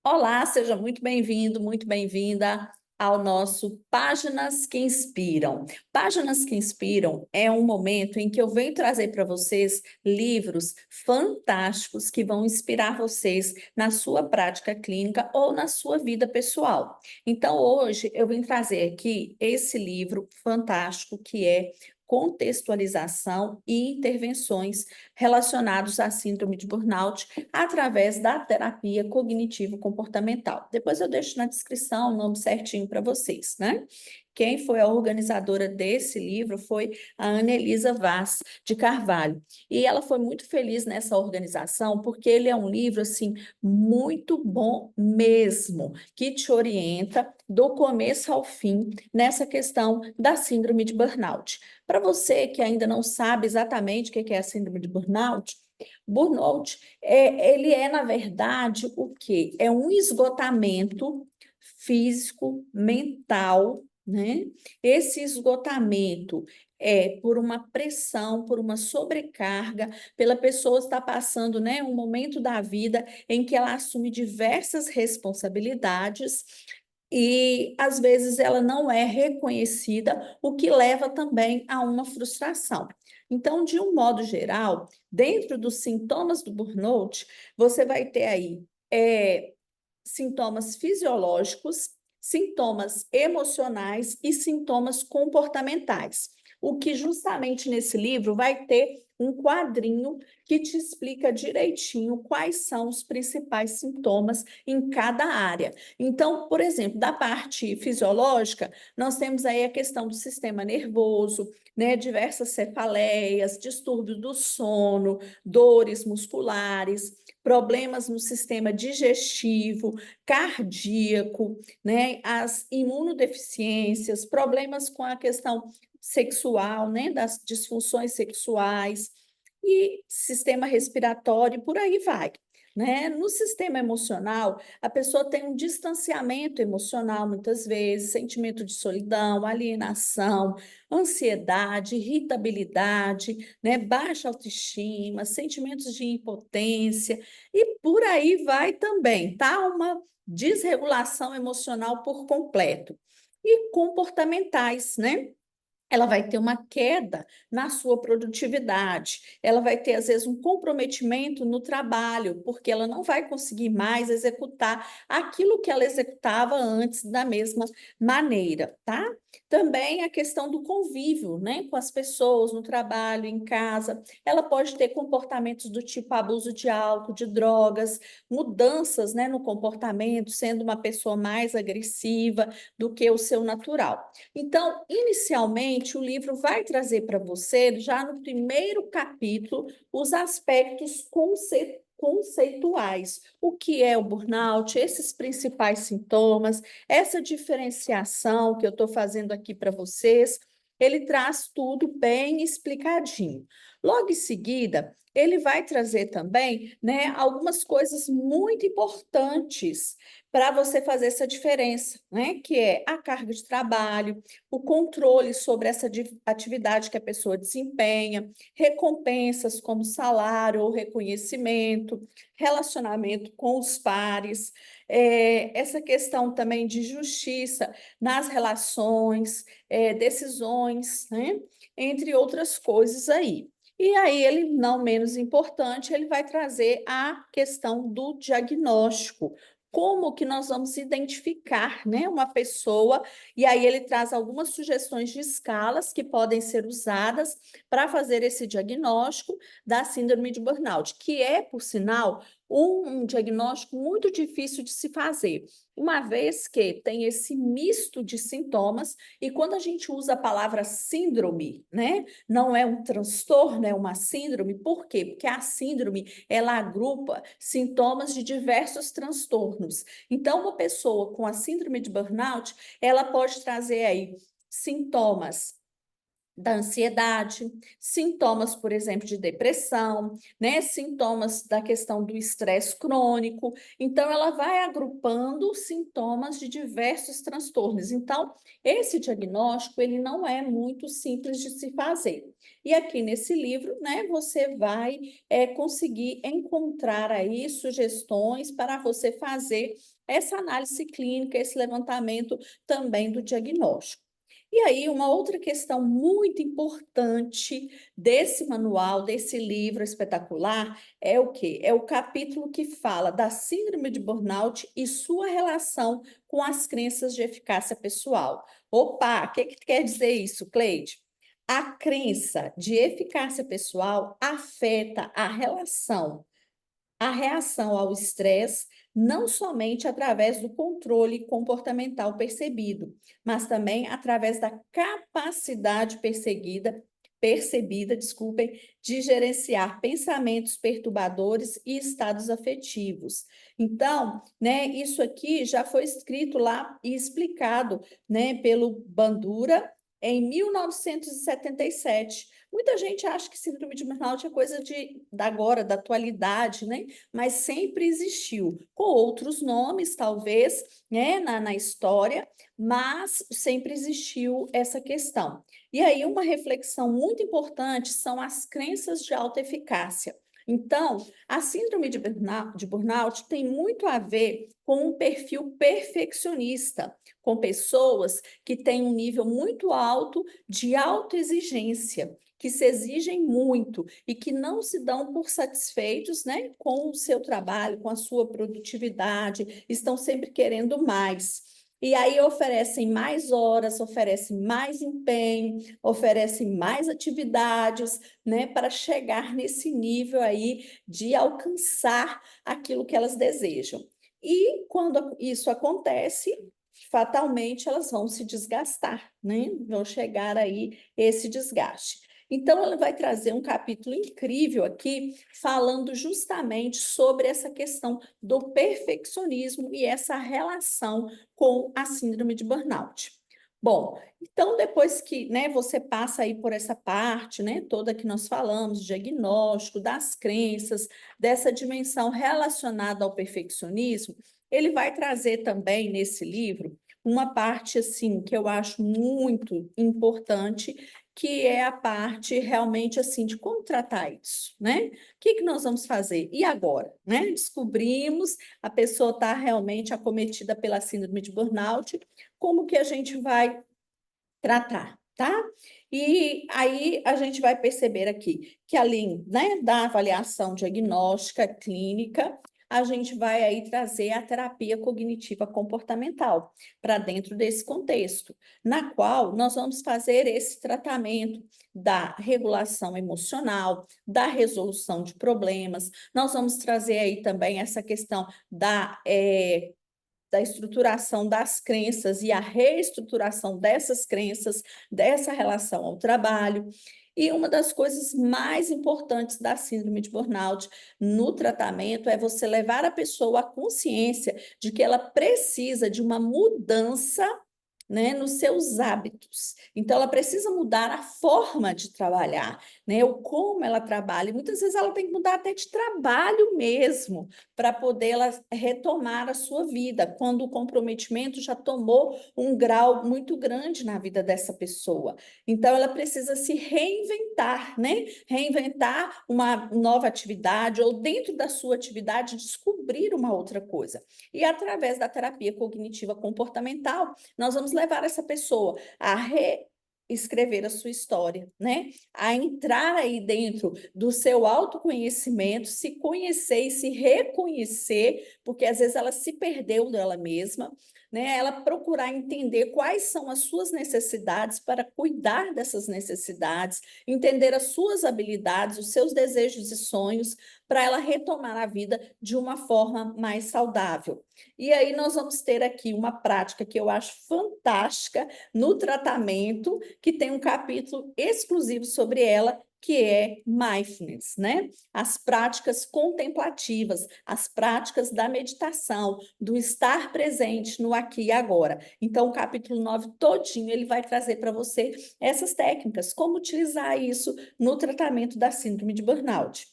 Olá, seja muito bem-vindo, muito bem-vinda ao nosso Páginas que Inspiram. Páginas que Inspiram é um momento em que eu venho trazer para vocês livros fantásticos que vão inspirar vocês na sua prática clínica ou na sua vida pessoal. Então, hoje eu vim trazer aqui esse livro fantástico que é Contextualização e Intervenções relacionados à síndrome de burnout através da terapia cognitivo-comportamental. Depois eu deixo na descrição o nome certinho para vocês, né? Quem foi a organizadora desse livro foi a Anelisa Vaz de Carvalho. E ela foi muito feliz nessa organização, porque ele é um livro, assim, muito bom mesmo, que te orienta do começo ao fim nessa questão da síndrome de burnout. Para você que ainda não sabe exatamente o que é a síndrome de burnout, burnout ele é, na verdade, o quê? É um esgotamento físico, mental, né? Esse esgotamento é por uma pressão, por uma sobrecarga, pela pessoa estar passando, né, um momento da vida em que ela assume diversas responsabilidades e às vezes ela não é reconhecida, o que leva também a uma frustração. Então, de um modo geral, dentro dos sintomas do burnout, você vai ter aí sintomas fisiológicos, sintomas emocionais e sintomas comportamentais. O que justamente nesse livro vai ter um quadrinho que te explica direitinho quais são os principais sintomas em cada área. Então, por exemplo, da parte fisiológica, nós temos aí a questão do sistema nervoso, né, diversas cefaleias, distúrbios do sono, dores musculares, problemas no sistema digestivo, cardíaco, né, as imunodeficiências, problemas com a questão sexual, né, das disfunções sexuais e sistema respiratório, e por aí vai. Né? No sistema emocional, a pessoa tem um distanciamento emocional, muitas vezes, sentimento de solidão, alienação, ansiedade, irritabilidade, né? Baixa autoestima, sentimentos de impotência, e por aí vai também, tá? Uma desregulação emocional por completo. E comportamentais, né? Ela vai ter uma queda na sua produtividade, ela vai ter, às vezes, um comprometimento no trabalho, porque ela não vai conseguir mais executar aquilo que ela executava antes da mesma maneira, tá? Também a questão do convívio, né, com as pessoas no trabalho, em casa, ela pode ter comportamentos do tipo abuso de álcool, de drogas, mudanças, né, no comportamento, sendo uma pessoa mais agressiva do que o seu natural. Então, inicialmente, o livro vai trazer para você, já no primeiro capítulo, os aspectos conceituais. O que é o burnout, esses principais sintomas, essa diferenciação que eu estou fazendo aqui para vocês, ele traz tudo bem explicadinho. Logo em seguida, ele vai trazer também, né, algumas coisas muito importantes para você fazer essa diferença, né, que é a carga de trabalho, o controle sobre essa atividade que a pessoa desempenha, recompensas como salário ou reconhecimento, relacionamento com os pares, essa questão também de justiça nas relações, decisões, né? Entre outras coisas aí. E aí, ele, não menos importante, ele vai trazer a questão do diagnóstico. Como que nós vamos identificar, né, uma pessoa, e aí ele traz algumas sugestões de escalas que podem ser usadas para fazer esse diagnóstico da síndrome de burnout, que é, por sinal, um diagnóstico muito difícil de se fazer, uma vez que tem esse misto de sintomas, e quando a gente usa a palavra síndrome, né, não é um transtorno, é uma síndrome. Por quê? Porque a síndrome, ela agrupa sintomas de diversos transtornos. Então, uma pessoa com a síndrome de burnout, ela pode trazer aí sintomas da ansiedade, sintomas, por exemplo, de depressão, né? Sintomas da questão do estresse crônico. Então, ela vai agrupando sintomas de diversos transtornos. Então, esse diagnóstico, ele não é muito simples de se fazer. E aqui nesse livro, né, você vai conseguir encontrar aí sugestões para você fazer essa análise clínica, esse levantamento também do diagnóstico. E aí, uma outra questão muito importante desse manual, desse livro espetacular, é o quê? É o capítulo que fala da síndrome de burnout e sua relação com as crenças de eficácia pessoal. Opa, o que quer dizer isso, Cleide? A crença de eficácia pessoal afeta a reação ao estresse, não somente através do controle comportamental percebido, mas também através da capacidade percebida, desculpem, de gerenciar pensamentos perturbadores e estados afetivos. Então, né, isso aqui já foi escrito lá e explicado, né, pelo Bandura em 1977. Muita gente acha que síndrome de burnout é coisa da agora, da atualidade, né? Mas sempre existiu, com outros nomes, talvez, né, na história, mas sempre existiu essa questão. E aí, uma reflexão muito importante são as crenças de autoeficácia. Então, a síndrome de burnout tem muito a ver com um perfil perfeccionista, com pessoas que têm um nível muito alto de autoexigência, que se exigem muito e que não se dão por satisfeitos, né, com o seu trabalho, com a sua produtividade, estão sempre querendo mais. E aí oferecem mais horas, oferecem mais empenho, oferecem mais atividades, né, para chegar nesse nível aí de alcançar aquilo que elas desejam. E quando isso acontece, fatalmente elas vão se desgastar, né? Vão chegar aí esse desgaste. Então, ela vai trazer um capítulo incrível aqui, falando justamente sobre essa questão do perfeccionismo e essa relação com a síndrome de burnout. Bom, então depois que, né, você passa aí por essa parte, né, toda que nós falamos, diagnóstico, das crenças, dessa dimensão relacionada ao perfeccionismo, ele vai trazer também nesse livro uma parte assim que eu acho muito importante, que é a parte realmente assim de como tratar isso, né? O que nós vamos fazer? E agora, né? Descobrimos, a pessoa está realmente acometida pela síndrome de burnout, como que a gente vai tratar, tá? E aí a gente vai perceber aqui que além, né, da avaliação diagnóstica clínica, a gente vai aí trazer a terapia cognitiva comportamental para dentro desse contexto, na qual nós vamos fazer esse tratamento da regulação emocional, da resolução de problemas, nós vamos trazer aí também essa questão da estruturação das crenças e a reestruturação dessas crenças, dessa relação ao trabalho. E uma das coisas mais importantes da síndrome de burnout no tratamento é você levar a pessoa à consciência de que ela precisa de uma mudança, né, nos seus hábitos. Então, ela precisa mudar a forma de trabalhar, né, o como ela trabalha. E muitas vezes ela tem que mudar até de trabalho mesmo, para poder ela retomar a sua vida, quando o comprometimento já tomou um grau muito grande na vida dessa pessoa. Então, ela precisa se reinventar, né? Reinventar uma nova atividade, ou dentro da sua atividade, descobrir uma outra coisa. E através da terapia cognitiva comportamental, nós vamos levar essa pessoa a reescrever a sua história, né? A entrar aí dentro do seu autoconhecimento, se conhecer e se reconhecer, porque às vezes ela se perdeu dela mesma, né? Ela procurar entender quais são as suas necessidades para cuidar dessas necessidades, entender as suas habilidades, os seus desejos e sonhos, para ela retomar a vida de uma forma mais saudável. E aí nós vamos ter aqui uma prática que eu acho fantástica no tratamento, que tem um capítulo exclusivo sobre ela, que é mindfulness, né? As práticas contemplativas, as práticas da meditação, do estar presente no aqui e agora. Então, o capítulo 9 todinho, ele vai trazer para você essas técnicas, como utilizar isso no tratamento da síndrome de burnout.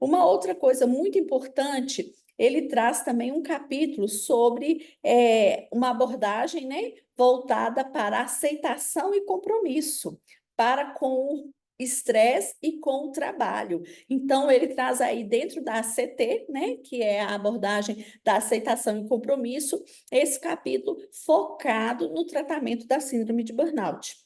Uma outra coisa muito importante, ele traz também um capítulo sobre uma abordagem, né, voltada para aceitação e compromisso, para com o estresse e com o trabalho. Então, ele traz aí dentro da ACT, né, que é a abordagem da aceitação e compromisso, esse capítulo focado no tratamento da síndrome de burnout.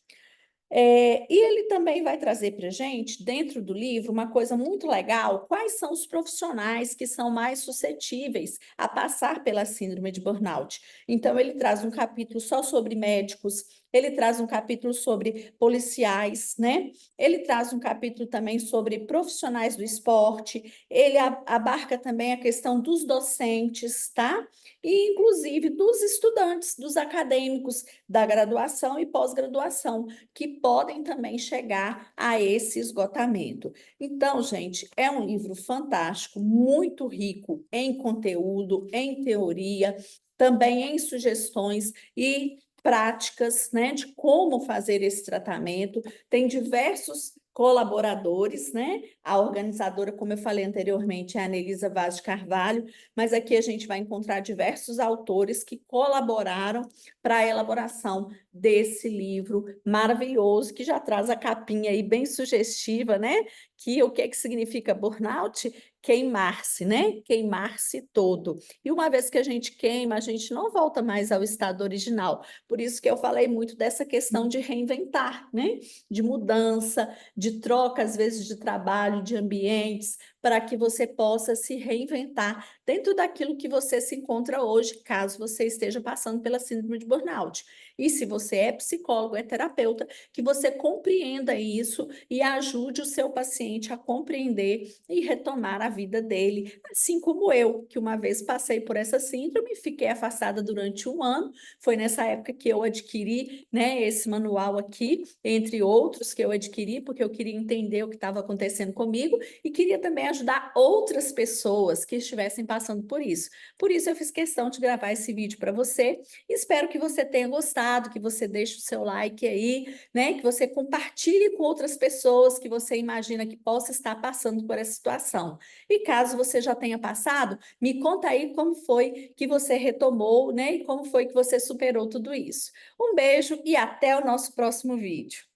E ele também vai trazer para a gente, dentro do livro, uma coisa muito legal: quais são os profissionais que são mais suscetíveis a passar pela síndrome de burnout. Então, ele traz um capítulo só sobre médicos, ele traz um capítulo sobre policiais, né? Ele traz um capítulo também sobre profissionais do esporte, ele abarca também a questão dos docentes, tá? E, inclusive, dos estudantes, dos acadêmicos, da graduação e pós-graduação, que podem também chegar a esse esgotamento. Então, gente, é um livro fantástico, muito rico em conteúdo, em teoria, também em sugestões e práticas, né, de como fazer esse tratamento. Tem diversos colaboradores, né? A organizadora, como eu falei anteriormente, é a Anelisa Vaz de Carvalho, mas aqui a gente vai encontrar diversos autores que colaboraram para a elaboração desse livro maravilhoso, que já traz a capinha aí bem sugestiva, né? Que o que é que significa burnout? Queimar-se, né? Queimar-se todo. E uma vez que a gente queima, a gente não volta mais ao estado original. Por isso que eu falei muito dessa questão de reinventar, né? De mudança, de troca, às vezes, de trabalho, de ambientes, para que você possa se reinventar dentro daquilo que você se encontra hoje, caso você esteja passando pela síndrome de burnout. E se você é psicólogo, é terapeuta, que você compreenda isso e ajude o seu paciente a compreender e retomar a vida dele, assim como eu, que uma vez passei por essa síndrome, fiquei afastada durante um ano. Foi nessa época que eu adquiri, né, esse manual aqui, entre outros que eu adquiri, porque eu queria entender o que estava acontecendo comigo e queria também ajudar outras pessoas que estivessem passando por isso. Por isso eu fiz questão de gravar esse vídeo para você. Espero que você tenha gostado, que você deixe o seu like aí, né? Que você compartilhe com outras pessoas que você imagina que possa estar passando por essa situação. E caso você já tenha passado, me conta aí como foi que você retomou, né? E como foi que você superou tudo isso. Um beijo e até o nosso próximo vídeo.